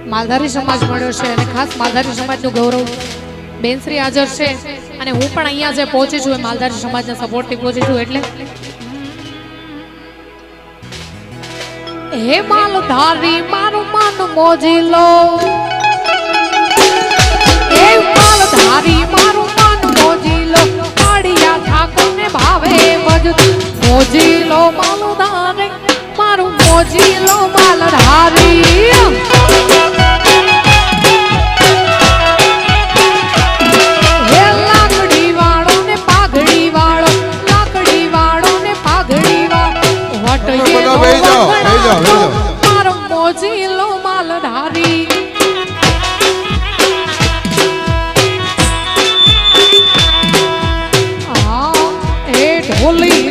માલધારી સમાજ મળ્યો છે અને ખાસ માલધારી સમાજનું ગૌરવ બેનશ્રી હાજર છે અને હું પણ અહીંયા જે પહોંચી છું એ માલધારી સમાજના સપોર્ટથી પહોંચી છું એટલે હે માલધારી મારું મન મોજી લો હે માલધારી મારું મન મોજી લો કાળિયા ઠાકોરને ભાવે વજ મોજી લો માલધારી મારું મોજી લો માલધારી મારો મોજીલો માલધારી એ ઢોલી